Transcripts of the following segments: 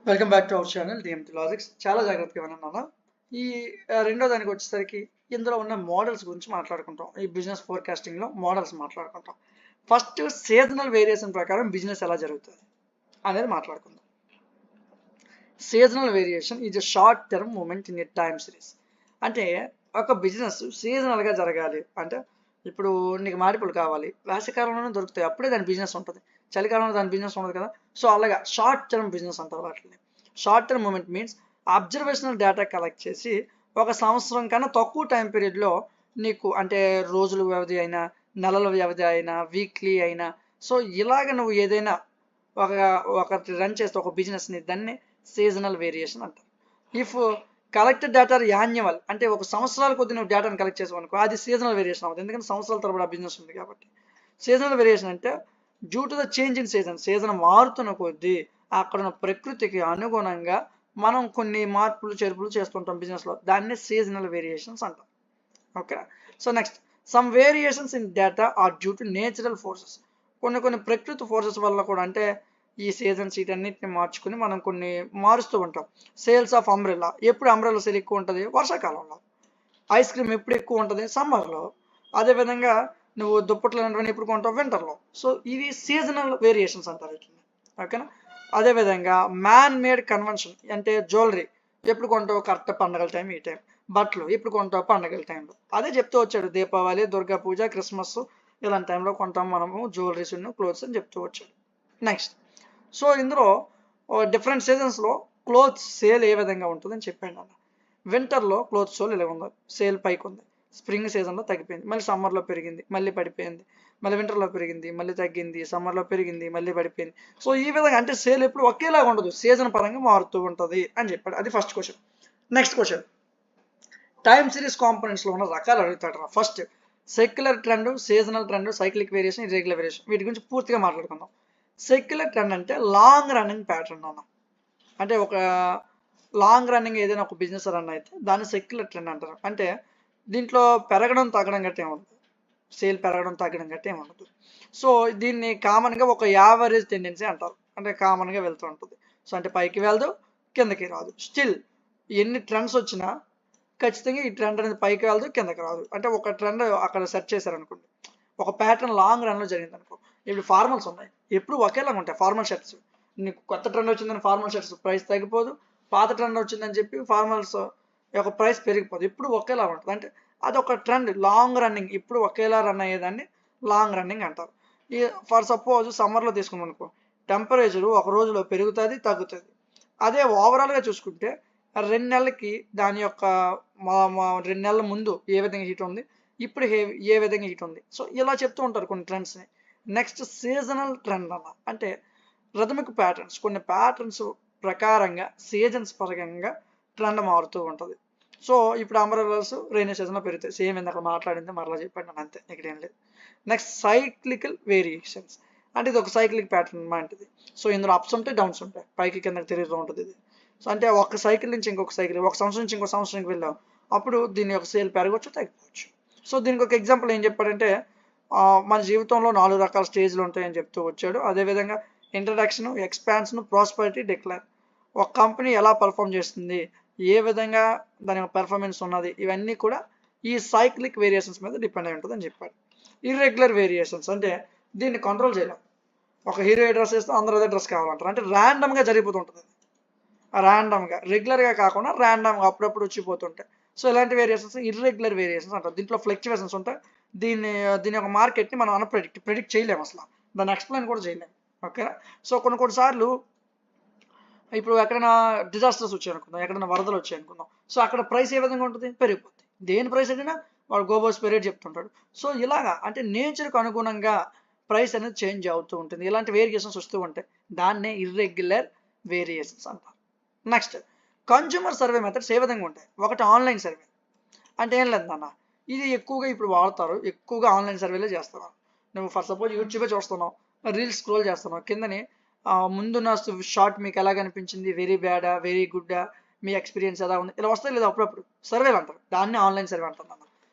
Welcome back to our channel DMT logics. చాలా జాగ్రత్తగా విన్నాను. ఈ రెండో దానికి వచ్చేసరికి ఇందులో ఉన్న మోడల్స్ గురించి మాట్లాడుకుంటాం. ఈ బిజినెస్ ఫోర్కాస్టింగ్లో మోడల్స్ మాట్లాడుకుంటాం. ఫస్ట్ సీజనల్ వేరియేషన్ ప్రకారం బిజినెస్ ఎలా జరుగుతుంది అనేది మాట్లాడుకుందాం. Seasonal variation is a short term movement in a time series. అంటే ఒక బిజినెస్ సీజనల్గా జరగాలి అంటే ఇప్పుడు నీకు మామిడిపళ్ళు కావాలి, వేసవికాలంలోనే దొరుకుతాయి, అప్పుడే దాని బిజినెస్ ఉంటుంది. చలికాలంలో దాని బిజినెస్ ఉండదు కదా. సో అలాగా షార్ట్ టర్మ్ బిజినెస్ అంటారు వాటిని. Short term movement means observational data collect చేసి ఒక సంవత్సరం కన్నా తక్కువ టైం పీరియడ్లో నీకు అంటే రోజుల వ్యవధి అయినా, నెలల వ్యవధి అయినా, వీక్లీ అయినా, సో ఇలాగ నువ్వు ఏదైనా ఒక ఒకటి రన్ చేస్తే ఒక బిజినెస్ని దాన్ని సీజనల్ వేరియేషన్ అంటారు. ఇఫ్ కలెక్టెడ్ డేటా యాన్యువల్ అంటే ఒక సంవత్సరాల కొద్ది నువ్వు డేటాను కలెక్ట్ చేసావు అనుకో, అది సీజనల్ వేరియేషన్ అవుతుంది. ఎందుకంటే సంవత్సరాల తరబడి ఆ బిజినెస్ ఉంది కాబట్టి. సీజనల్ వేరియేషన్ అంటే due to the change in season మారుతున్న కొద్దీ అక్కడ ఉన్న ప్రకృతికి అనుగుణంగా మనం కొన్ని మార్పులు చేర్పులు చేస్తుంటాం బిజినెస్లో, దాన్ని సీజనల్ వేరియేషన్స్ అంటాం. Okay. So next, some variations in data are due to natural forces. కొన్ని ప్రకృతి ఫోర్సెస్ వల్ల కూడా, అంటే ఈ సీజన్స్ వీటన్నిటిని మార్చుకుని మనం కొన్ని మారుస్తూ ఉంటాం. సేల్స్ ఆఫ్ అంబ్రెల్లా, ఎప్పుడు అంబ్రెల్లా సేల్ ఎక్కువ ఉంటుంది? వర్షాకాలంలో. ఐస్ క్రీమ్ ఎప్పుడు ఎక్కువ ఉంటుంది? సమ్మర్లో. అదేవిధంగా నువ్వు దుప్పట్లు అనేవి ఎప్పుడు కొంటావు? వింటర్లో. సో ఇవి సీజనల్ వేరియేషన్స్ అంటారు వీటిని. ఓకేనా. అదేవిధంగా మ్యాన్ మేడ్ కన్వెన్షన్ అంటే జ్యువెలరీ ఎప్పుడు కొంటావు? కరెక్ట్ పండగల టైం, ఈ టైం. బట్టలు ఎప్పుడు కొంటావు? పండగల టైంలో. అదే చెప్తూ వచ్చాడు, దీపావళి, దుర్గా పూజ, క్రిస్మస్ ఇలాంటి టైంలో కొంటాం మనము జ్యువెలరీస్, క్లోత్స్ అని చెప్తూ వచ్చాడు. నెక్స్ట్, సో ఇందులో డిఫరెంట్ సీజన్స్లో క్లోత్స్ సేల్ ఏ విధంగా ఉంటుందని చెప్పాను అన్న. వింటర్లో క్లోత్ సేల్ ఇలా ఉంది, సేల్ పైకి ఉంది. స్ప్రింగ్ సీజన్లో తగ్గిపోయింది, మళ్ళీ సమ్మర్లో పెరిగింది, మళ్ళీ పడిపోయింది, మళ్ళీ వింటర్లో పెరిగింది, మళ్ళీ తగ్గింది, సమ్మర్లో పెరిగింది, మళ్ళీ పడిపోయింది. సో ఈ విధంగా అంటే సేల్ ఎప్పుడు ఒకేలాగా ఉండదు, సీజన్ పరంగా మారుతూ ఉంటుంది అని చెప్పాడు. అది first question. Next question, time series కాంపోనెంట్స్లో ఉన్న రకాలు అడుగుతాడు రా. First secular trend, seasonal trend, cyclic variation, irregular variation, వీటి గురించి పూర్తిగా మాట్లాడుకుందాం. సెక్యులర్ ట్రెండ్ అంటే లాంగ్ రన్నింగ్ ప్యాటర్న్ అన్న. అంటే ఒక లాంగ్ రన్నింగ్ ఏదైనా ఒక బిజినెస్ రన్ అయితే దాన్ని సెక్యులర్ ట్రెండ్ అంటారు. అంటే దీంట్లో పెరగడం తగ్గడం గట్టే ఉండదు, సేల్ పెరగడం తగ్గడం గట్టే ఉండదు. సో దీన్ని కామన్గా ఒక యావరేజ్ టెండెన్సీ అంటారు, అంటే కామన్గా వెళ్తూ ఉంటుంది. సో అంటే పైకి వెళ్దు, కిందకి రాదు. స్టిల్ ఎన్ని ట్రెండ్స్ వచ్చినా ఖచ్చితంగా ఈ ట్రెండ్ అనేది పైకి వెళ్దు, కిందకి రాదు. అంటే ఒక ట్రెండ్ అక్కడ సెట్ చేశారనుకోండి, ఒక ప్యాటర్న్ లాంగ్ రన్లో జరిగింది అనుకో. ఇప్పుడు ఫార్మల్స్ ఉన్నాయి, ఎప్పుడు ఒకేలాగా ఉంటాయి ఫార్మల్ షర్ట్స్. నీకు కొత్త ట్రెండ్ వచ్చిందని ఫార్మల్ షర్ట్స్ ప్రైస్ తగ్గిపోదు, పాత ట్రెండ్ వచ్చిందని చెప్పి ఫార్మల్స్ యొక్క ప్రైస్ పెరిగిపోదు, ఎప్పుడు ఒకేలా ఉంటుంది. అంటే అదొక ట్రెండ్, లాంగ్ రన్నింగ్, ఇప్పుడు ఒకేలా రన్ అయ్యేదాన్ని లాంగ్ రన్నింగ్ అంటారు. ఈ ఫర్ సపోజ్ సమ్మర్లో తీసుకున్నాం అనుకో, టెంపరేచరు ఒక రోజులో పెరుగుతుంది, తగ్గుతుంది. అదే ఓవరాల్గా చూసుకుంటే 2 నెలలకి దాని యొక్క 2 నెలల ముందు ఏ విధంగా హీట్ ఉంది, ఇప్పుడు ఏ విధంగా హీట్ ఉంది. సో ఇలా చెప్తూ ఉంటారు కొన్ని ట్రెండ్స్ని. నెక్స్ట్ సీజనల్ ట్రెండ్ అన్న, అంటే రథమిక్ ప్యాటర్న్స్, కొన్ని ప్యాటర్న్స్ ప్రకారంగా సీజన్స్ పరంగా ట్రెండ్ మారుతూ ఉంటుంది. సో ఇప్పుడు అంబ్రెల్లాస్ రైనీ సీజన్లో పెరుగుతాయి, సేమ్ ఇందాక మాట్లాడింది మరలా చెప్పండి అంతే, ఇక్కడ ఏం లేదు. నెక్స్ట్ సైక్లికల్ వేరియేషన్స్, అంటే ఇది ఒక సైక్లిక్ ప్యాటర్న్ లాంటిది. సో ఇందులో అప్స్ ఉంటాయి, డౌన్స్ ఉంటాయి, పైకి కిందకి తిరుగుతూ ఉంటుంది ఇది. సో అంటే ఒక సైకిల్ నుంచి ఇంకొక సైకిల్, ఒక సంవత్సరం నుంచి ఇంకో సంవత్సరానికి వెళ్ళాం, అప్పుడు దీని యొక్క సేల్ పెరగవచ్చు, తగ్గిపోవచ్చు. సో దీనికి ఒక ఎగ్జాంపుల్ ఏం చెప్పాడంటే, మన జీవితంలో 4 రకాల స్టేజ్లు ఉంటాయని చెప్తూ వచ్చాడు. అదేవిధంగా ఇంట్రడక్షన్, ఎక్స్పాన్షన్, ప్రాస్పరిటీ, డిక్లైన్. ఒక కంపెనీ ఎలా పర్ఫామ్ చేస్తుంది, ఏ విధంగా దాని యొక్క పెర్ఫార్మెన్స్ ఉన్నది, ఇవన్నీ కూడా ఈ సైక్లిక్ వేరియేషన్స్ మీద డిపెండ్ అయి ఉంటుంది అని చెప్పాడు. ఇర్రెగ్యులర్ వేరియేషన్స్ అంటే దీన్ని కంట్రోల్ చేయలేం. ఒక హీరో డ్రెస్ వేస్తే అందరూ అదే డ్రెస్ కావాలంటారు, అంటే ర్యాండమ్గా జరిగిపోతుంటుంది. ర్యాండమ్గా, రెగ్యులర్గా కాకుండా ర్యాండమ్గా అప్పుడప్పుడు వచ్చిపోతుంటాయి. సో ఇలాంటి వేరియేషన్స్ ఇర్రెగ్యులర్ వేరియేషన్స్ అంటారు. దీంట్లో ఫ్లక్చువేషన్స్ ఉంటాయి. దీని యొక్క మార్కెట్ని మనం ప్రెడిక్ట్ చేయలేము, అసలు దాన్ని ఎక్స్ప్లెయిన్ కూడా చేయలేము. ఓకేనా. సో కొన్నిసార్లు ఇప్పుడు ఎక్కడైనా డిజాస్టర్స్ వచ్చాయి అనుకుందాం, ఎక్కడైనా వరదలు వచ్చాయి అనుకుందాం, సో అక్కడ ప్రైస్ ఏ విధంగా ఉంటుంది? పెరిగిపోతుంది. దేని ప్రైస్ అయినా వాడు గోబోస్ పెరిగి చెప్తుంటాడు. సో ఇలాగా అంటే నేచర్కి అనుగుణంగా ప్రైస్ అనేది చేంజ్ అవుతూ ఉంటుంది. ఇలాంటి వేరియేషన్స్ వస్తూ ఉంటాయి, దాన్నే ఇర్రెగ్యులర్ వేరియేషన్స్ అంటారు. నెక్స్ట్, కన్జ్యూమర్ సర్వే మెథడ్స్ ఏ విధంగా ఉంటాయి? ఒకటి ఆన్లైన్ సర్వే, అంటే ఏం లేదన్న, ఇది ఎక్కువగా ఇప్పుడు వాడతారు, ఎక్కువగా ఆన్లైన్ సర్వేలే చేస్తారు. నువ్వు ఫర్ సపోజ్ యూట్యూబే చూస్తున్నావు, రీల్స్ స్క్రోల్ చేస్తున్నావు, కిందని ముందున్న షార్ట్ మీకు ఎలా కనిపించింది, వెరీ బ్యాడా, వెరీ గుడ్డా, మీ ఎక్స్పీరియన్స్ ఎలా ఉంది, ఇలా వస్తాయి లేదా అప్పుడప్పుడు సర్వేలు అంటారు. దాన్ని ఆన్లైన్ సర్వే అంటున్నాను.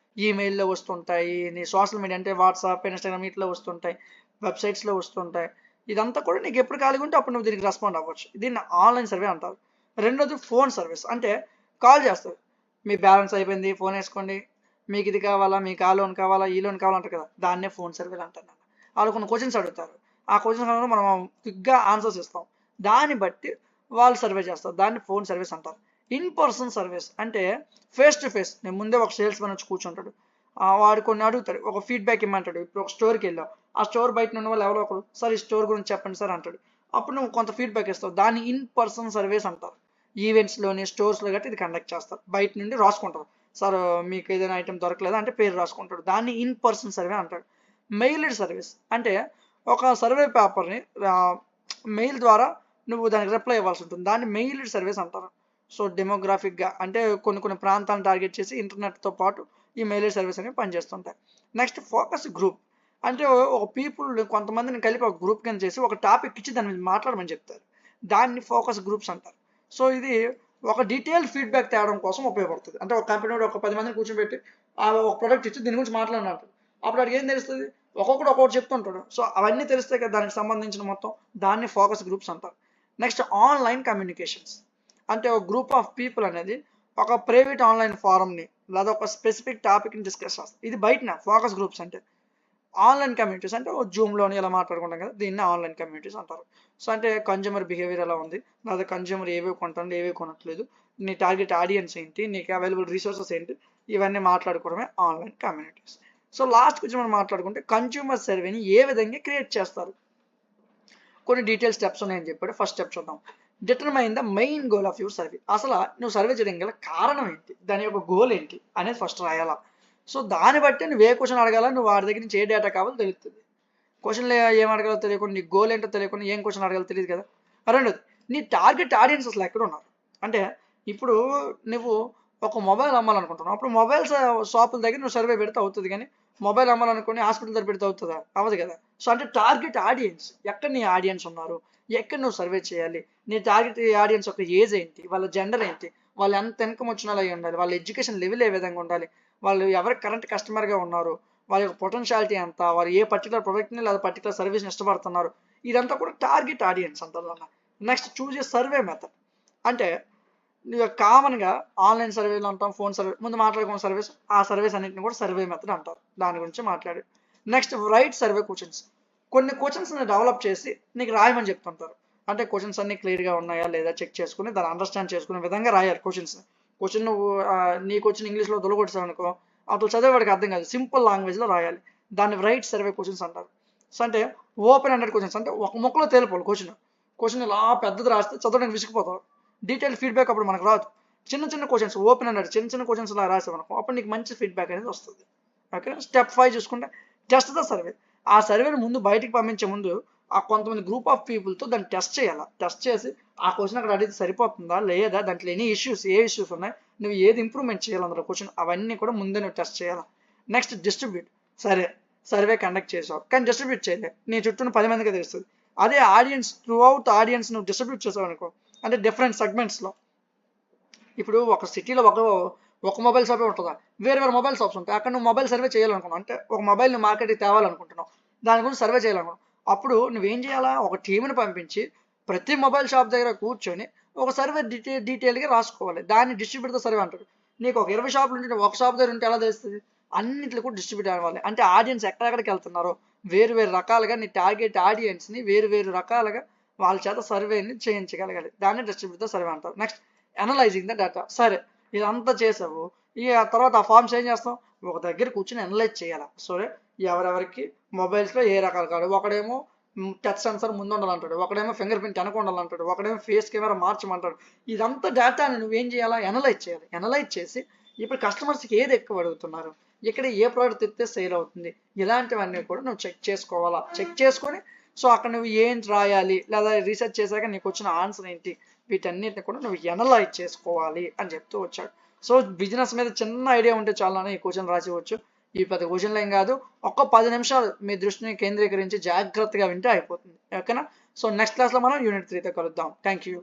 ఈమెయిల్లో వస్తుంటాయి, నీ సోషల్ మీడియా అంటే వాట్సాప్, ఇన్స్టాగ్రామ్, వీటిలో వస్తుంటాయి, వెబ్సైట్స్లో వస్తుంటాయి. ఇదంతా కూడా నీకు ఎప్పుడు ఖాళీగా ఉంటే అప్పుడు నువ్వు దీనికి రెస్పాండ్ అవ్వచ్చు. దీన్ని ఆన్లైన్ సర్వే అంటారు. రెండోది ఫోన్ సర్వీస్. అంటే కాల్ చేస్తారు. మీ బ్యాలెన్స్ అయిపోయింది, ఫోన్ వేసుకోండి, మీకు ఇది కావాలా, మీకు ఆ లోన్ కావాలా, ఈ లోన్ కావాలంటారు కదా, దాన్నే ఫోన్ సర్వేలు అంటారు. వాళ్ళు కొన్ని క్వశ్చన్స్ అడుగుతారు. ఆ క్వశ్చన్స్ మనం క్విక్గా ఆన్సర్స్ ఇస్తాం. దాన్ని బట్టి వాళ్ళు సర్వే చేస్తారు. దాన్ని ఫోన్ సర్వీస్ అంటారు. ఇన్ పర్సన్ సర్వీస్ అంటే ఫేస్ టు ఫేస్. నేను ముందే ఒక సేల్స్ మ్యాన్ వచ్చి కూర్చుంటాడు. వాడు కొన్ని అడుగుతాడు, ఒక ఫీడ్బ్యాక్ ఇమ్మంటాడు. ఇప్పుడు ఒక స్టోర్కి వెళ్ళావు, ఆ స్టోర్ బయట ఉన్న వాళ్ళు ఎవరో ఒకరు సార్ ఈ స్టోర్ గురించి చెప్పండి సార్ అంటాడు. అప్పుడు నువ్వు కొంత ఫీడ్బ్యాక్ ఇస్తావు. దాన్ని ఇన్ పర్సన్ సర్వీస్ అంటారు. ఈవెంట్స్లోని స్టోర్స్లో గట్టి ఇది కండక్ట్ చేస్తారు. బయట నుండి రాసుకుంటారు, సార్ మీకు ఏదైనా ఐటమ్ దొరకలేదా అంటే పేరు రాసుకుంటాడు. దాన్ని ఇన్ పర్సన్ సర్వే అంటాడు. మెయిల్డ్ సర్వీస్ అంటే ఒక సర్వే పేపర్ని మెయిల్ ద్వారా నువ్వు దానికి రిప్లై ఇవ్వాల్సి ఉంటుంది. దాన్ని మెయిల్డ్ సర్వీస్ అంటారు. సో డెమోగ్రాఫిక్గా అంటే కొన్ని ప్రాంతాలను టార్గెట్ చేసి ఇంటర్నెట్తో పాటు ఈ మెయిల్డ్ సర్వీస్ అనేవి పనిచేస్తుంటాయి. నెక్స్ట్ ఫోకస్ గ్రూప్ అంటే ఒక పీపుల్ కొంతమందిని కలిపి ఒక గ్రూప్ కింద చేసి ఒక టాపిక్ ఇచ్చి దాని మీద మాట్లాడమని చెప్తారు. దాన్ని ఫోకస్ గ్రూప్స్ అంటారు. సో ఇది ఒక డీటెయిల్ ఫీడ్బ్యాక్ తేవడం కోసం ఉపయోగపడుతుంది. అంటే ఒక కంపెనీ ఒక 10 మందిని కూర్చోబెట్టి ఒక ప్రోడక్ట్ ఇచ్చి దీని గురించి మాట్లాడినట్టు అప్పుడు అడిగి ఏం తెలుస్తుంది, ఒక్కొక్కటి ఒక్కొక్కటి చెప్తుంటాడు. సో అవన్నీ తెలిస్తే కదా దానికి సంబంధించిన మొత్తం, దాన్ని ఫోకస్ గ్రూప్స్ అంటారు. నెక్స్ట్ ఆన్లైన్ కమ్యూనికేషన్స్ అంటే ఒక గ్రూప్ ఆఫ్ పీపుల్ అనేది ఒక ప్రైవేట్ ఆన్లైన్ ఫారంని లేదా ఒక స్పెసిఫిక్ టాపిక్ని డిస్కస్ చేస్తారు. ఇది బయటన ఫోకస్ గ్రూప్స్ అంటే. ఆన్లైన్ కమ్యూనిటీస్ అంటే జూమ్లోని ఇలా మాట్లాడుకుంటాం కదా, దీన్ని ఆన్లైన్ కమ్యూనిటీస్ అంటారు. సో అంటే కన్జ్యూమర్ బిహేవియర్ ఎలా ఉంది, లేదా కన్జ్యూమర్ ఏవే కొంటాడు ఏవే కొనట్లేదు, నీ టార్గెట్ ఆడియన్స్ ఏంటి, నీకు అవైలబుల్ రిసోర్సెస్ ఏంటి, ఇవన్నీ మాట్లాడుకోవడమే ఆన్లైన్ కమ్యూనిటీస్. సో లాస్ట్ గురించి మనం మాట్లాడుకుంటే కన్జ్యూమర్ సర్వేని ఏ విధంగా క్రియేట్ చేస్తారు, కొన్ని డీటెయిల్ స్టెప్స్ ఉన్నాయని చెప్పాడు. ఫస్ట్ స్టెప్ చూద్దాం. Determine the main goal of your survey. అసలు నువ్వు సర్వే చేయడం గల కారణం ఏంటి, దాని యొక్క గోల్ ఏంటి అనేది ఫస్ట్ రాయాలా. సో దాన్ని బట్టి నువ్వు ఏ క్వశ్చన్ అడగాల, నువ్వు వాడి దగ్గర నుంచి ఏ డేటా కావాలో తెలుస్తుంది. క్వశ్చన్లు ఏం అడగాలో తెలియకుండా, నీ గోల్ ఏంటో తెలియకుండా ఏం క్వశ్చన్ అడగాలో తెలియదు కదా. రెండోది, నీ టార్గెట్ ఆడియన్స్ అసలు ఎక్కడ ఉన్నారు. అంటే ఇప్పుడు నువ్వు ఒక మొబైల్ అమ్మాలనుకుంటున్నావు, అప్పుడు మొబైల్ షాపుల దగ్గర నువ్వు సర్వే పెడితే అవుతుంది, కానీ మొబైల్ అమ్మాలనుకుని హాస్పిటల్ దగ్గర పెడితే అవుతుందా, అవ్వదు కదా. సో అంటే టార్గెట్ ఆడియన్స్ ఎక్కడ, నీ ఆడియన్స్ ఉన్నారు, ఎక్కడ నువ్వు సర్వే చేయాలి, నీ టార్గెట్ ఆడియన్స్ యొక్క ఏజ్ ఏంటి, వాళ్ళ జెండర్ ఏంటి, వాళ్ళు ఎంత ఇన్కమ్ వచ్చిన అయి ఉండాలి, వాళ్ళ ఎడ్యుకేషన్ లెవెల్ ఏ విధంగా ఉండాలి, వాళ్ళు ఎవరు కరెంట్ కస్టమర్గా ఉన్నారు, వాళ్ళ యొక్క పొటెన్షియాలిటీ ఎంత, వారు ఏ పర్టికులర్ ప్రొడక్ట్ని లేదా పర్టికులర్ సర్వీస్ని ఇష్టపడుతున్నారు, ఇదంతా కూడా టార్గెట్ ఆడియన్స్ అంటారు. Next choose a survey method. అంటే కామన్గా ఆన్లైన్ సర్వేలు అంటాం, ఫోన్ సర్వే ముందు మాట్లాడుకున్న సర్వీస్, ఆ సర్వీస్ అన్నింటిని కూడా సర్వే మెథడ్ అంటారు. దాని గురించి మాట్లాడి నెక్స్ట్ రైట్ సర్వే క్వశ్చన్స్. కొన్ని క్వశ్చన్స్ని డెవలప్ చేసి నీకు రాయమని చెప్తుంటారు. అంటే క్వశ్చన్స్ అన్ని క్లియర్గా ఉన్నాయా లేదా చెక్ చేసుకుని దాన్ని అండర్స్టాండ్ చేసుకునే విధంగా రాయాలి క్వశ్చన్స్ని. క్వశ్చన్ నువ్వు నీకు వచ్చిన ఇంగ్లీష్లో దొలగొట్టావు అనుకో, అప్పుడు చదివేవాడికి అర్థం కాదు, సింపుల్ లాంగ్వేజ్లో రాయాలి. దాన్ని రైట్ సర్వే క్వశ్చన్స్ అంటారు. సో అంటే ఓపెన్ హండ్రెడ్ క్వశ్చన్స్, అంటే ఒక ముక్కలో తేలిపోవాలి క్వశ్చన్ ఇలా పెద్దది రాస్తే చదవడానికి విసిగిపోతావు, డీటెయిల్ ఫీడ్బ్యాక్ అప్పుడు మనకు రాదు. చిన్న క్వశ్చన్స్ ఓపెన్ హండ్రెడ్ చిన్న క్వశ్చన్స్ ఇలా రాసామనుకో, అప్పుడు నీకు మంచి ఫీడ్బ్యాక్ అనేది వస్తుంది. ఓకే. స్టెప్ 5 చూసుకుంటే టెస్ట్ ద సర్వే. ఆ సర్వేని ముందు బయటికి పంపించే ముందు ఆ కొంతమంది గ్రూప్ ఆఫ్ పీపుల్తో దాన్ని టెస్ట్ చేయాలి. టెస్ట్ చేసి ఆ క్వశ్చన్ అక్కడ అడిగితే సరిపోతుందా లేదా, దాంట్లో ఎనీ ఇష్యూస్ ఏ ఇష్యూస్ ఉన్నాయి, నువ్వు ఏది ఇంప్రూవ్మెంట్ చేయాలి అందులో క్వశ్చన్, అవన్నీ కూడా ముందే నువ్వు టెస్ట్ చేయాలి. Next distribute. సరే సర్వే కండక్ట్ చేసావు కానీ డిస్ట్రిబ్యూట్ చేయలే, నీ చుట్టూ 10 మందికి తెలుస్తుంది. అదే ఆడియన్స్ త్రూ అవుట్ ఆడియన్స్ నువ్వు డిస్ట్రిబ్యూట్ చేసావు అనుకో, అంటే డిఫరెంట్ సెగ్మెంట్స్లో. ఇప్పుడు ఒక సిటీలో ఒక మొబైల్ షాపే ఉంటుందా, వేరే మొబైల్ షాప్స్ ఉంటాయి. అక్కడ నువ్వు మొబైల్ సర్వే చేయాలనుకున్నావు, అంటే ఒక మొబైల్ నువ్వు మార్కెట్కి తేవాలనుకుంటున్నావు, దాని గురించి సర్వే చేయాలనుకున్నావు. అప్పుడు నువ్వేం చేయాలా, ఒక టీంని పంపించి ప్రతి మొబైల్ షాప్ దగ్గర కూర్చొని ఒక సర్వే డీటెయిల్గా రాసుకోవాలి. దాన్ని డిస్ట్రిబ్యూటర్ సర్వే అంటారు. నీకు ఒక 20 షాపులు ఉంటే ఒక షాప్ దగ్గర ఉంటే ఎలా తెలుస్తుంది, అన్నింటిలో కూడా డిస్ట్రిబ్యూట్ అవ్వాలి. అంటే ఆడియన్స్ ఎక్కడెక్కడికి వెళ్తున్నారో వేరు రకాలుగా నీ టార్గెట్ ఆడియన్స్ని వేరు రకాలుగా వాళ్ళ చేత సర్వేని చేయించగలగాలి. దాన్ని డిస్ట్రిబ్యూటర్ సర్వే అంటారు. Next analysing the data. సరే ఇదంతా చేసావు, ఆ తర్వాత ఆ ఫార్మ్స్ ఏం చేస్తాం, ఒక దగ్గర కూర్చొని అనలైజ్ చేయాలి. సరే ఎవరెవరికి మొబైల్స్లో ఏ రకాలు కాదు, ఒకడేమో టచ్ సెన్సర్ ముందు ఉండాలంటాడు, ఒకడేమో ఫింగర్ ప్రింట్ వెనక ఉండాలంటాడు, ఒకడేమో ఫేస్ కెమెరా మార్చమంటాడు. ఇదంతా డేటాని నువ్వేం చేయాలా, అనలైజ్ చేయాలి. అనలైజ్ చేసి ఇప్పుడు కస్టమర్స్కి ఏది ఎక్కువ అడుగుతున్నారు, ఇక్కడ ఏ ప్రోడక్ట్ తెస్తే సేల్ అవుతుంది, ఇలాంటివన్నీ కూడా నువ్వు చెక్ చేసుకోవాలా. చెక్ చేసుకొని సో అక్కడ నువ్వు ఏంటి రాయాలి, లేదా రీసెర్చ్ చేశాక నీకు వచ్చిన ఆన్సర్ ఏంటి, వీటన్నిటిని కూడా నువ్వు ఎనలైజ్ చేసుకోవాలి అని చెప్తూ వచ్చాడు. సో బిజినెస్ మీద చిన్న ఐడియా ఉంటే చాలానే ఈ క్వశ్చన్ రాసివచ్చు. ఈ 10 క్వశ్చన్లు ఏం కాదు, ఒక్క 10 నిమిషాలు మీ దృష్టిని కేంద్రీకరించి జాగ్రత్తగా వింటే అయిపోతుంది. ఓకేనా. సో నెక్స్ట్ క్లాస్లో మనం యూనిట్ 3తో కలుద్దాం. Thank you.